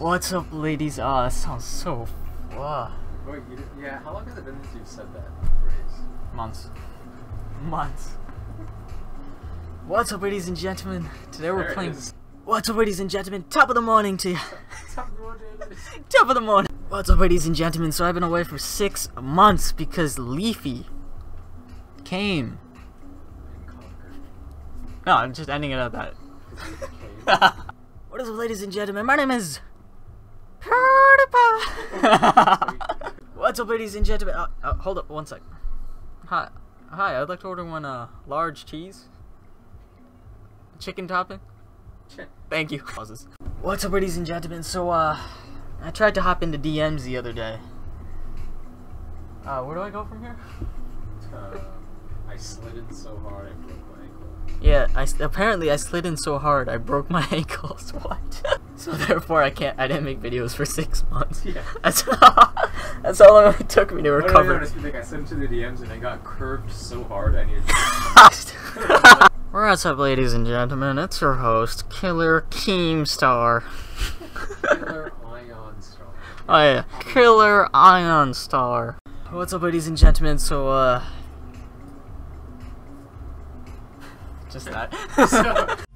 What's up, ladies? That sounds so. Wait, yeah, how long has it been since you've said that phrase? Months. What's up, ladies and gentlemen? Today we're playing. What's up, ladies and gentlemen? Top of the morning to you. Top of the morning. What's up, ladies and gentlemen? So I've been away for 6 months because Leafy came. No, I'm just ending it at that. What is up, ladies and gentlemen? My name is PewDiePie. What's up, ladies and gentlemen? Hold up, one sec. Hi, I'd like to order one large cheese, chicken topping. Thank you. Pauses. What's up, ladies and gentlemen? So I tried to hop into DMs the other day. Where do I go from here? I slid in so hard I broke my ankle. Yeah, apparently I slid in so hard I broke my ankles. What? So therefore I didn't make videos for 6 months. Yeah. That's how long it took me to recover. I slid into the DMs and I got curved so hard I needed to What's up, ladies and gentlemen? It's your host, Killer Keemstar. Killer Ion Star. Oh yeah, Killer Ion Star. What's up, ladies and gentlemen? So just that.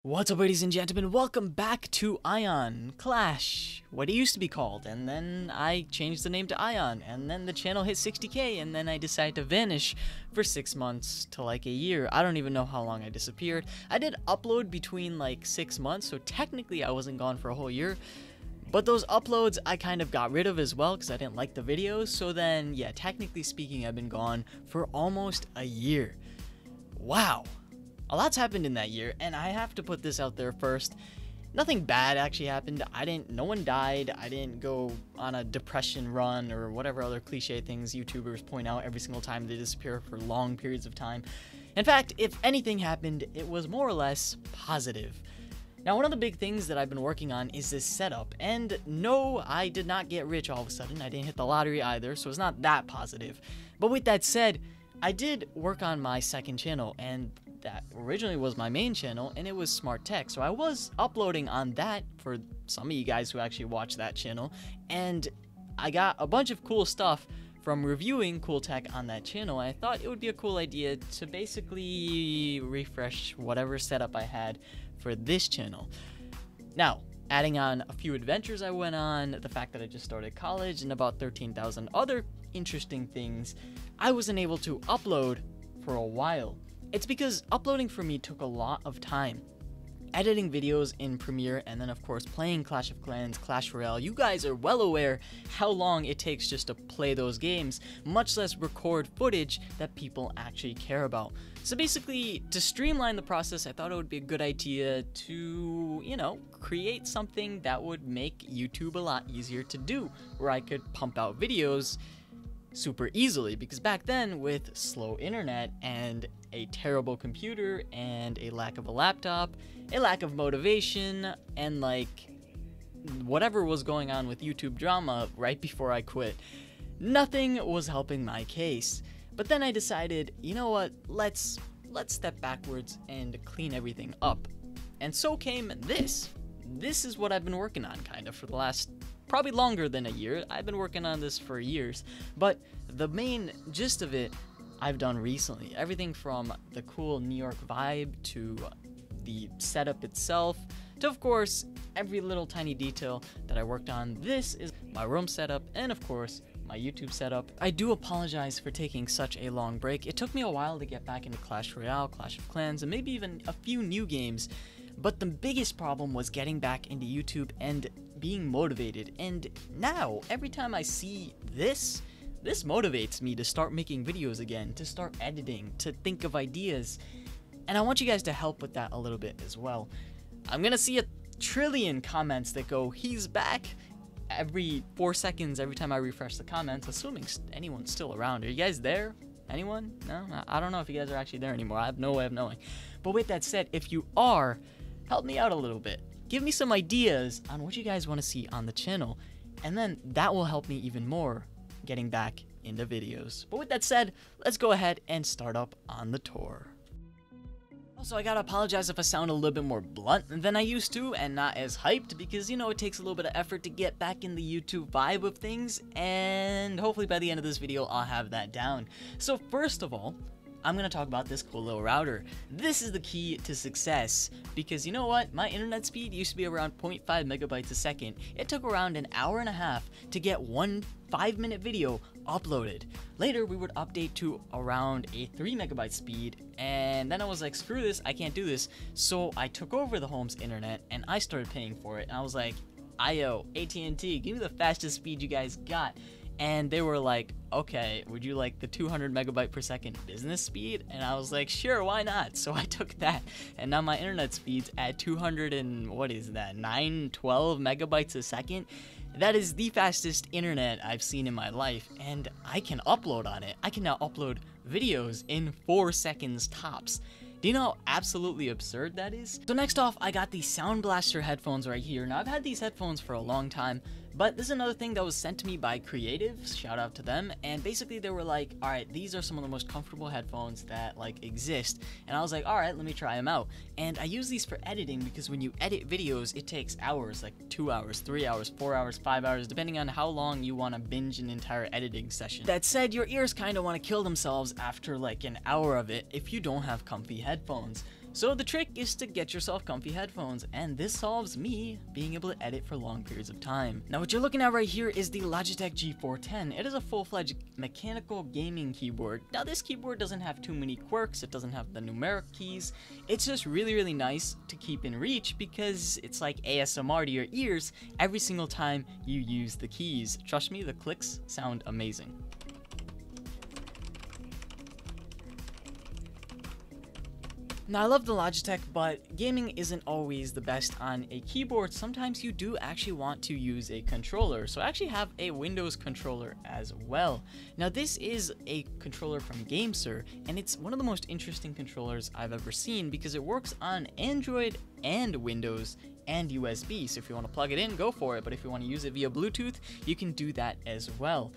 What's up, ladies and gentlemen? Welcome back to Ion Clash, what it used to be called, and then I changed the name to Ion, and then the channel hit 60K, and then I decided to vanish for 6 months to like a year. I don't even know how long I disappeared. I did upload between like 6 months, so technically I wasn't gone for a whole year, but those uploads I kind of got rid of as well because I didn't like the videos, so then yeah, technically speaking, I've been gone for almost a year. Wow. A lot's happened in that year, and I have to put this out there first. Nothing bad actually happened. No one died. I didn't go on a depression run or whatever other cliche things YouTubers point out every single time they disappear for long periods of time. In fact, if anything happened, it was more or less positive. Now, one of the big things that I've been working on is this setup, and no, I did not get rich all of a sudden. I didn't hit the lottery either, so it's not that positive. But with that said, I did work on my second channel, and that originally was my main channel, and it was Smart Tech, so I was uploading on that for some of you guys who actually watch that channel, and I got a bunch of cool stuff from reviewing cool tech on that channel. I thought it would be a cool idea to basically refresh whatever setup I had for this channel. Now, adding on a few adventures I went on, the fact that I just started college, and about 13,000 other interesting things, I wasn't able to upload for a while. It's because uploading for me took a lot of time. Editing videos in Premiere, and then of course playing Clash of Clans, Clash Royale. You guys are well aware how long it takes just to play those games, much less record footage that people actually care about. So basically, to streamline the process, I thought it would be a good idea to, you know, create something that would make YouTube a lot easier to do, where I could pump out videos super easily, because back then with slow internet and a terrible computer and a lack of a laptop, a lack of motivation, and like whatever was going on with YouTube drama right before I quit, nothing was helping my case. But then I decided, you know what, let's step backwards and clean everything up. And so came this. This is what I've been working on kind of for the last probably longer than a year. I've been working on this for years, but the main gist of it I've done recently. Everything from the cool New York vibe to the setup itself to, of course, every little tiny detail that I worked on. This is my room setup and, of course, my YouTube setup. I do apologize for taking such a long break. It took me a while to get back into Clash Royale, Clash of Clans, and maybe even a few new games. But the biggest problem was getting back into YouTube and being motivated. And now, every time I see this, this motivates me to start making videos again, to start editing, to think of ideas. And I want you guys to help with that a little bit as well. I'm gonna see a trillion comments that go, "He's back," every 4 seconds every time I refresh the comments, assuming anyone's still around. Are you guys there? Anyone? No? I don't know if you guys are actually there anymore. I have no way of knowing. But with that said, if you are, help me out a little bit. Give me some ideas on what you guys want to see on the channel, and then that will help me even more getting back into videos. But with that said, let's go ahead and start up on the tour. Also, I gotta apologize if I sound a little bit more blunt than I used to and not as hyped, because, you know, it takes a little bit of effort to get back in the YouTube vibe of things, and hopefully by the end of this video I'll have that down. So first of all, I'm gonna talk about this cool little router. This is the key to success, because you know what? My internet speed used to be around 0.5 megabytes a second. It took around an hour and a half to get one 5-minute video uploaded. Later, we would update to around a 3 megabyte speed, and then I was like, screw this, I can't do this. So I took over the home's internet and I started paying for it, and I was like, IO, AT&T, give me the fastest speed you guys got. And they were like, okay, would you like the 200 megabyte per second business speed? And I was like, sure, why not? So I took that, and now my internet speed's at 200 and what is that, 912 megabytes a second. That is the fastest internet I've seen in my life, and I can upload on it. I can now upload videos in 4 seconds tops. Do you know how absolutely absurd that is? So next off, I got the Sound Blaster headphones right here. Now, I've had these headphones for a long time, but this is another thing that was sent to me by creatives, shout out to them, and basically they were like, alright, these are some of the most comfortable headphones that like exist, and I was like, alright, let me try them out. And I use these for editing, because when you edit videos, it takes hours, like 2 hours, 3 hours, 4 hours, 5 hours, depending on how long you want to binge an entire editing session. That said, your ears kind of want to kill themselves after like an hour of it if you don't have comfy headphones. So the trick is to get yourself comfy headphones, and this solves me being able to edit for long periods of time. Now what you're looking at right here is the Logitech G410. It is a full-fledged mechanical gaming keyboard. Now this keyboard doesn't have too many quirks, it doesn't have the numeric keys. It's just really nice to keep in reach, because it's like ASMR to your ears every single time you use the keys. Trust me, the clicks sound amazing. Now, I love the Logitech, but gaming isn't always the best on a keyboard. Sometimes you do actually want to use a controller. So I actually have a Windows controller as well. Now, this is a controller from GameSir, and it's one of the most interesting controllers I've ever seen, because it works on Android and Windows and USB. So if you want to plug it in, go for it. But if you want to use it via Bluetooth, you can do that as well.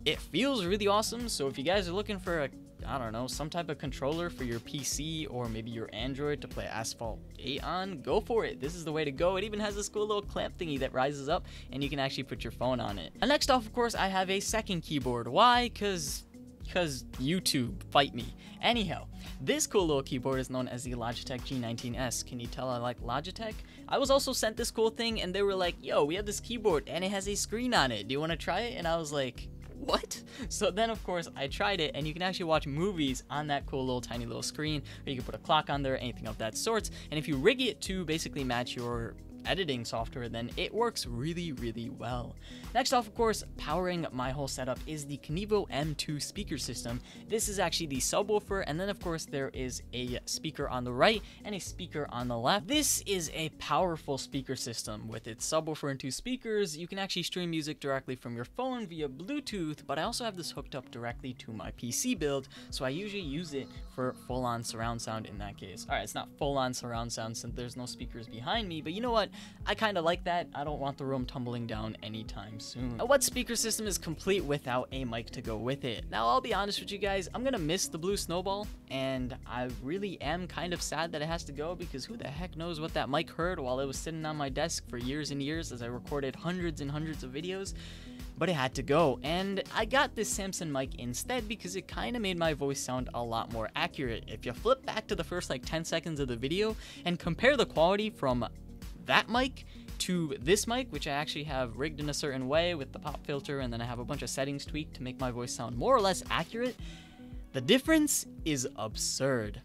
It feels really awesome. So if you guys are looking for I don't know, some type of controller for your PC or maybe your Android to play Asphalt 8 on, go for it. This is the way to go. It even has this cool little clamp thingy that rises up, and you can actually put your phone on it. And next off, of course, I have a second keyboard. Why? Because YouTube, fight me. Anyhow, this cool little keyboard is known as the Logitech G19S. Can you tell I like Logitech? I was also sent this cool thing, and they were like, yo, we have this keyboard and it has a screen on it. Do you want to try it? And I was like, what? So then of course I tried it, and you can actually watch movies on that cool little tiny little screen, or you can put a clock on there, anything of that sort. And if you rig it to basically match your editing software, then it works really well. Next off, of course, powering my whole setup is the Kenevo M2 speaker system. This is actually the subwoofer, and then of course there is a speaker on the right and a speaker on the left. This is a powerful speaker system. With its subwoofer and 2 speakers, you can actually stream music directly from your phone via Bluetooth, but I also have this hooked up directly to my PC build, so I usually use it for full-on surround sound in that case. Alright, it's not full-on surround sound since there's no speakers behind me, but you know what? I kind of like that. I don't want the room tumbling down anytime soon. What speaker system is complete without a mic to go with it? Now, I'll be honest with you guys, I'm gonna miss the Blue Snowball, and I really am kind of sad that it has to go, because who the heck knows what that mic heard while it was sitting on my desk for years and years as I recorded hundreds and hundreds of videos. But it had to go, and I got this Samson mic instead because it kind of made my voice sound a lot more accurate. If you flip back to the first like 10 seconds of the video and compare the quality from that mic to this mic, which I actually have rigged in a certain way with the pop filter, and then I have a bunch of settings tweaked to make my voice sound more or less accurate, the difference is absurd.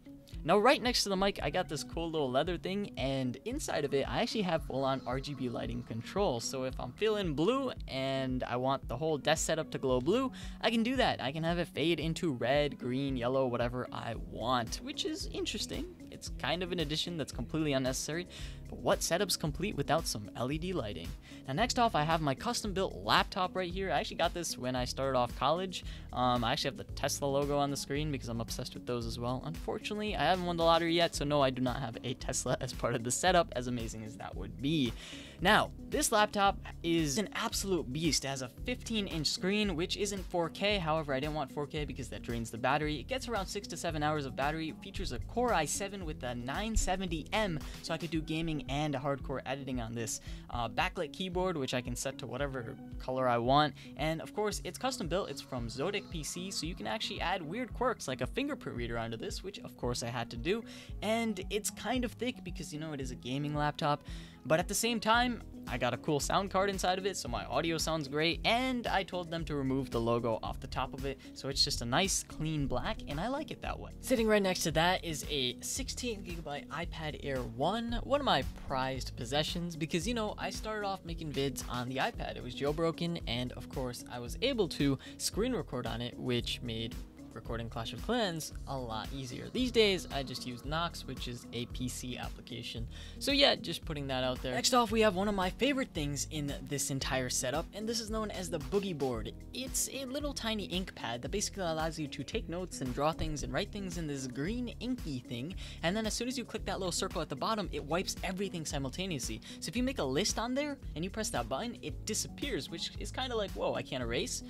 Now right next to the mic, I got this cool little leather thing, and inside of it, I actually have full-on RGB lighting control. So if I'm feeling blue and I want the whole desk setup to glow blue, I can do that. I can have it fade into red, green, yellow, whatever I want, which is interesting. It's kind of an addition that's completely unnecessary, but what setup's complete without some LED lighting? Now next off, I have my custom built laptop right here. I actually got this when I started off college. I actually have the Tesla logo on the screen because I'm obsessed with those as well. Unfortunately, I haven't won the lottery yet, so no, I do not have a Tesla as part of the setup, as amazing as that would be. Now, this laptop is an absolute beast. It has a 15-inch screen, which isn't 4K. However, I didn't want 4K because that drains the battery. It gets around 6 to 7 hours of battery. It features a Core i7 with a 970M, so I could do gaming and hardcore editing on this. Backlit keyboard, which I can set to whatever color I want. And of course, it's custom built. It's from Zodic PC, so you can actually add weird quirks like a fingerprint reader onto this, which of course I had to do. And it's kind of thick because, you know, it is a gaming laptop. But at the same time, I got a cool sound card inside of it, so my audio sounds great, and I told them to remove the logo off the top of it, so it's just a nice clean black, and I like it that way. Sitting right next to that is a 16GB iPad Air 1, one of my prized possessions, because, you know, I started off making vids on the iPad. It was jailbroken, and of course, I was able to screen record on it, which made recording Clash of Clans a lot easier. These days, I just use Nox, which is a PC application. So yeah, just putting that out there. Next off, we have one of my favorite things in this entire setup, and this is known as the Boogie Board. It's a little tiny ink pad that basically allows you to take notes and draw things and write things in this green inky thing, and then as soon as you click that little circle at the bottom, it wipes everything simultaneously. So if you make a list on there and you press that button, it disappears, which is kind of like, whoa, I can't erase.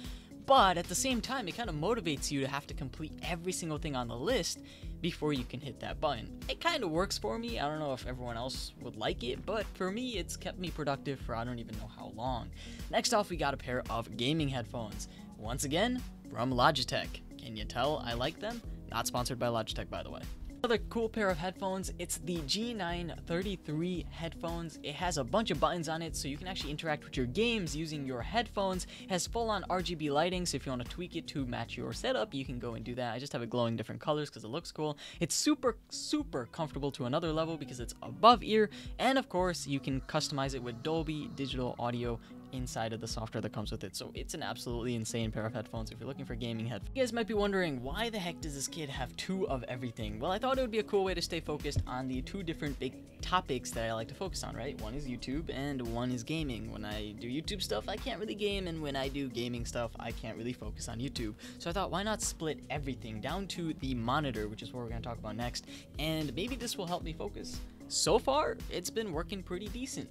But at the same time, it kind of motivates you to have to complete every single thing on the list before you can hit that button. It kind of works for me. I don't know if everyone else would like it, but for me, it's kept me productive for I don't even know how long. Next off, we got a pair of gaming headphones. Once again, from Logitech. Can you tell I like them? Not sponsored by Logitech, by the way. Another cool pair of headphones, it's the G933 headphones. It has a bunch of buttons on it, so you can actually interact with your games using your headphones. It has full-on RGB lighting, so if you want to tweak it to match your setup, you can go and do that. I just have it glowing different colors because it looks cool. It's super, super comfortable to another level because it's above ear, and of course, you can customize it with Dolby Digital Audio inside of the software that comes with it. So it's an absolutely insane pair of headphones if you're looking for gaming headphones. You guys might be wondering, why the heck does this kid have two of everything? Well, I thought it would be a cool way to stay focused on the two different big topics that I like to focus on, right? One is YouTube and one is gaming. When I do YouTube stuff, I can't really game, and when I do gaming stuff, I can't really focus on YouTube. So I thought, why not split everything down to the monitor, which is what we're going to talk about next, and maybe this will help me focus. So far, it's been working pretty decent.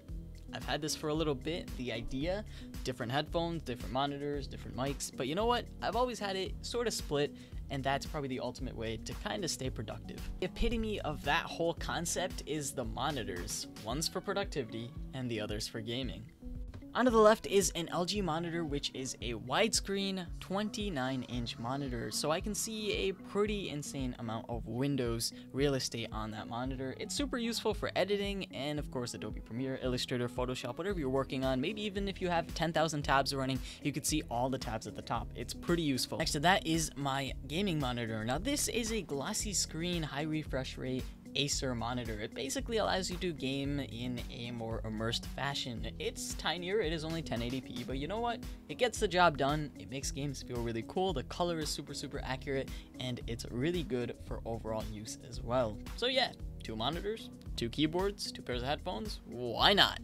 I've had this for a little bit, the idea, different headphones, different monitors, different mics, but you know what? I've always had it sort of split, and that's probably the ultimate way to kind of stay productive. The epitome of that whole concept is the monitors. One's for productivity, and the other's for gaming. Onto the left is an LG monitor, which is a widescreen 29-inch monitor, so I can see a pretty insane amount of Windows real estate on that monitor. It's super useful for editing and, of course, Adobe Premiere, Illustrator, Photoshop, whatever you're working on. Maybe even if you have 10,000 tabs running, you could see all the tabs at the top. It's pretty useful. Next to that is my gaming monitor. Now, this is a glossy screen, high refresh rate Acer monitor. It basically allows you to game in a more immersed fashion. It's tinier, it is only 1080p, but you know what? It gets the job done. It makes games feel really cool. The color is super, super accurate, and it's really good for overall use as well. So yeah, two monitors, two keyboards, two pairs of headphones. Why not?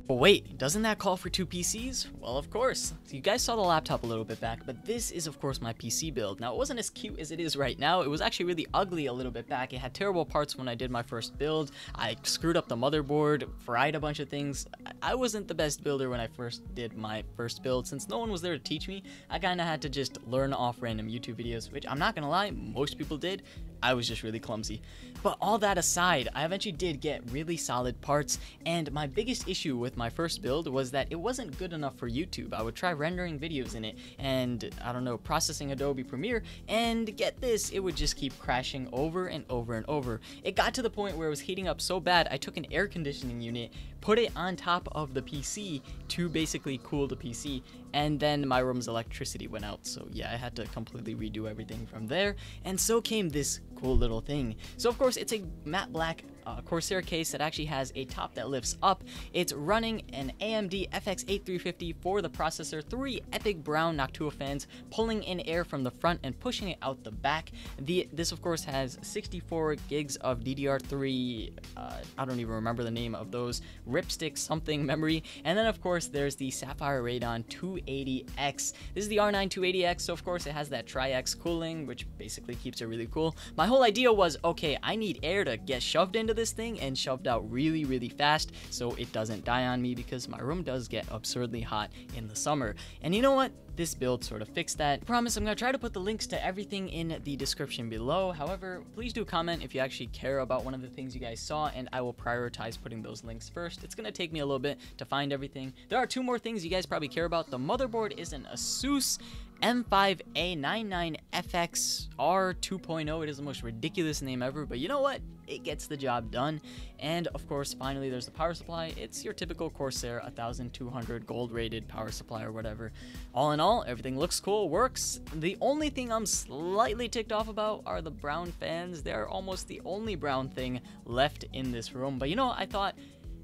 But wait, doesn't that call for two PCs? Well, of course. So you guys saw the laptop a little bit back, but this is of course my PC build. Now, it wasn't as cute as it is right now. It was actually really ugly a little bit back. It had terrible parts when I did my first build. I screwed up the motherboard, fried a bunch of things. I wasn't the best builder when I first did my first build. Since no one was there to teach me, I kind of had to just learn off random YouTube videos, which I'm not gonna lie, most people did. I was just really clumsy. But all that aside, I eventually did get really solid parts, and my biggest issue with my first build was that it wasn't good enough for YouTube. I would try rendering videos in it and, I don't know, processing Adobe Premiere, and get this, it would just keep crashing over and over and over. It got to the point where it was heating up so bad, I took an air conditioning unit, put it on top of the PC to basically cool the PC, and then my room's electricity went out. So yeah, I had to completely redo everything from there, and so came this cool little thing. So of course it's a matte black Corsair case that actually has a top that lifts up. It's running an AMD FX8350 for the processor, 3 epic brown Noctua fans pulling in air from the front and pushing it out the back. This of course has 64 gigs of DDR3, I don't even remember the name of those, ripstick something memory, and then of course there's the Sapphire Radeon 280X. This is the R9 280X, so of course it has that Tri-X cooling, which basically keeps it really cool. My whole idea was, okay, I need air to get shoved into this thing and shoved out really fast so it doesn't die on me, because my room does get absurdly hot in the summer. And you know what? This build sort of fixed that. I promise I'm going to try to put the links to everything in the description below. However, please do comment if you actually care about one of the things you guys saw, and I will prioritize putting those links first. It's going to take me a little bit to find everything. There are 2 more things you guys probably care about. The motherboard is an Asus M5A99FXR 2.0. It is the most ridiculous name ever, but you know what? It gets the job done. And of course, finally, there's the power supply. It's your typical Corsair 1200 gold rated power supply or whatever. All in all, everything looks cool, works. The only thing I'm slightly ticked off about are the brown fans. They're almost the only brown thing left in this room. But you know, I thought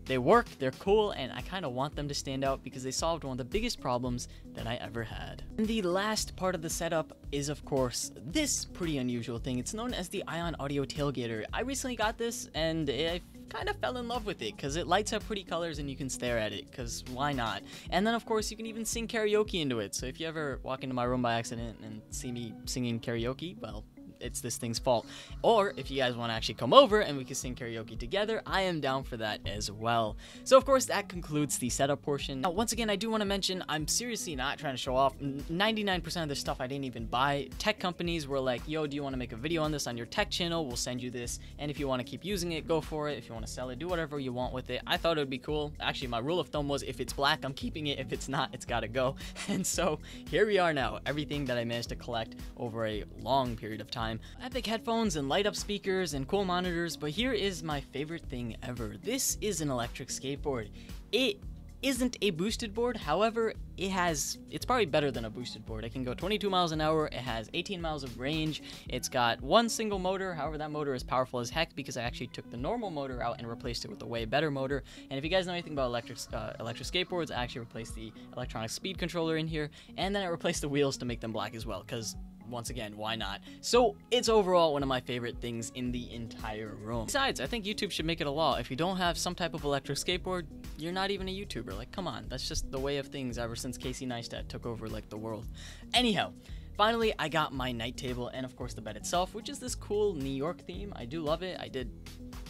they work, they're cool, and I kind of want them to stand out because they solved one of the biggest problems that I ever had. And the last part of the setup is, of course, this pretty unusual thing. It's known as the Ion Audio Tailgater. I recently got this, and I kind of fell in love with it because it lights up pretty colors and you can stare at it, because why not? And then, of course, you can even sing karaoke into it. So if you ever walk into my room by accident and see me singing karaoke, well, it's this thing's fault. Or if you guys want to actually come over and we can sing karaoke together, I am down for that as well. So of course that concludes the setup portion. Now once again, I do want to mention I'm seriously not trying to show off. 99% of the stuff I didn't even buy. Tech companies were like, yo, do you want to make a video on this on your tech channel? We'll send you this, and if you want to keep using it, go for it. If you want to sell it, do whatever you want with it. I thought it would be cool. Actually, my rule of thumb was if it's black, I'm keeping it. If it's not, it's gotta go. And so here we are now, everything that I managed to collect over a long period of time. Epic headphones and light up speakers and cool monitors, but here is my favorite thing ever. This is an electric skateboard. It isn't a boosted board, however, it's probably better than a boosted board. It can go 22 miles an hour, it has 18 miles of range, it's got one single motor, however that motor is powerful as heck because I actually took the normal motor out and replaced it with a way better motor. And if you guys know anything about electric skateboards, I actually replaced the electronic speed controller in here, and then I replaced the wheels to make them black as well, because once again, why not? So it's overall one of my favorite things in the entire room. Besides, I think YouTube should make it a law. If you don't have some type of electric skateboard, you're not even a YouTuber. Like, come on, that's just the way of things ever since Casey Neistat took over like the world. Anyhow, finally I got my night table and of course the bed itself, which is this cool New York theme. I do love it. I did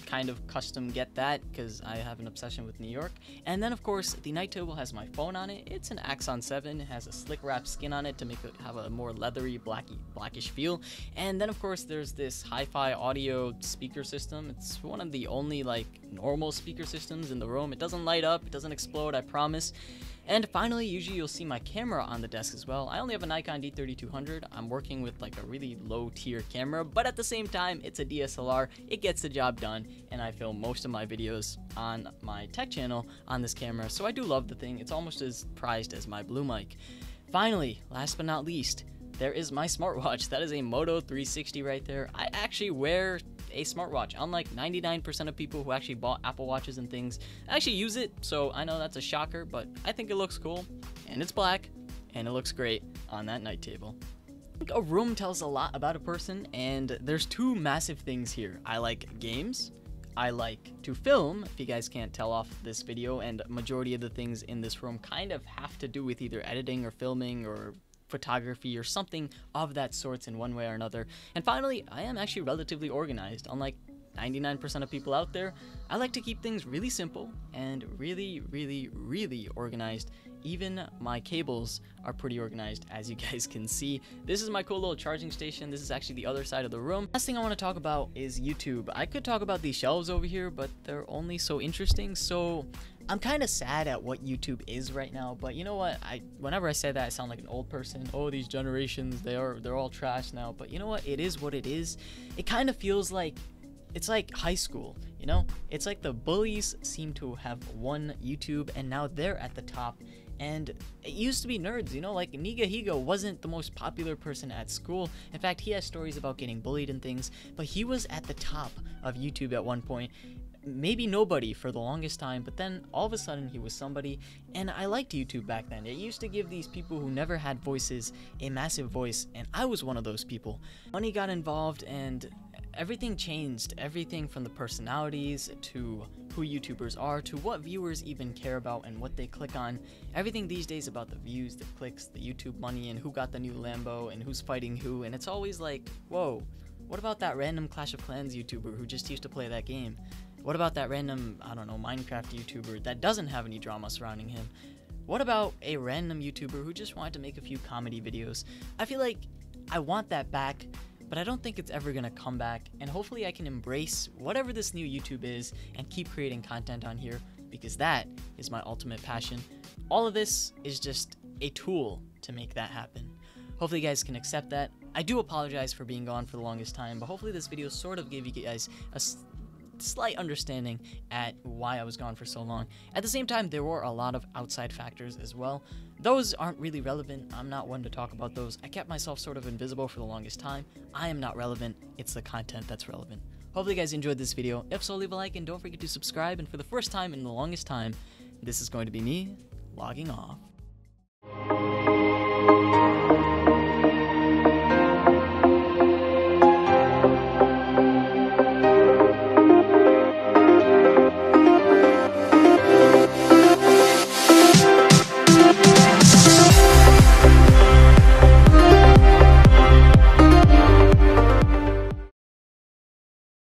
kind of custom get that because I have an obsession with New York. And then of course the night table has my phone on it. It's an Axon 7. It has a slick wrap skin on it to make it have a more leathery blackish feel. And then of course there's this hi-fi audio speaker system. It's one of the only like normal speaker systems in the room. It doesn't light up, it doesn't explode, I promise. And finally, usually you'll see my camera on the desk as well. I only have a Nikon D3200. I'm working with like a really low tier camera, but at the same time, it's a DSLR. It gets the job done, and I film most of my videos on my tech channel on this camera, so I do love the thing. It's almost as prized as my Blue mic. Finally, last but not least, there is my smartwatch. That is a Moto 360 right there. I actually wear a smartwatch. Unlike 99% of people who actually bought Apple Watches and things, I actually use it, so I know that's a shocker, but I think it looks cool, and it's black, and it looks great on that night table. I think a room tells a lot about a person, and there's 2 massive things here. I like games. I like to film, if you guys can't tell off this video, and majority of the things in this room kind of have to do with either editing or filming or photography or something of that sorts in one way or another. And finally, I am actually relatively organized. Unlike 99% of people out there, I like to keep things really simple and really organized. Even my cables are pretty organized, as you guys can see. This is my cool little charging station. This is actually the other side of the room. Last thing I want to talk about is YouTube. I could talk about these shelves over here, but they're only so interesting, so I'm kind of sad at what YouTube is right now, but you know what? Whenever I say that, I sound like an old person. Oh, these generations, they're all trash now. But you know what? It is what it is. It kind of feels like it's like high school, you know? It's like the bullies seem to have won YouTube, and now they're at the top, And it used to be nerds, you know, like Niga Higo wasn't the most popular person at school. In fact, he has stories about getting bullied and things, but he was at the top of YouTube at one point. Maybe nobody for the longest time, but then all of a sudden he was somebody, and I liked YouTube back then. It used to give these people who never had voices a massive voice, and I was one of those people. Money got involved and everything changed. Everything from the personalities to who YouTubers are to what viewers even care about and what they click on. Everything these days about the views, the clicks, the YouTube money, and who got the new Lambo and who's fighting who, and it's always like, whoa, what about that random Clash of Clans YouTuber who just used to play that game? What about that random, I don't know, Minecraft YouTuber that doesn't have any drama surrounding him? What about a random YouTuber who just wanted to make a few comedy videos? I feel like I want that back, but I don't think it's ever gonna come back, and hopefully I can embrace whatever this new YouTube is and keep creating content on here, because that is my ultimate passion. All of this is just a tool to make that happen. Hopefully you guys can accept that. I do apologize for being gone for the longest time, but hopefully this video sort of gave you guys a slight understanding at why I was gone for so long. At the same time, there were a lot of outside factors as well. Those aren't really relevant. I'm not one to talk about those. I kept myself sort of invisible for the longest time. I am not relevant. It's the content that's relevant. Hopefully you guys enjoyed this video. If so, leave a like and don't forget to subscribe. And for the first time in the longest time, this is going to be me logging off.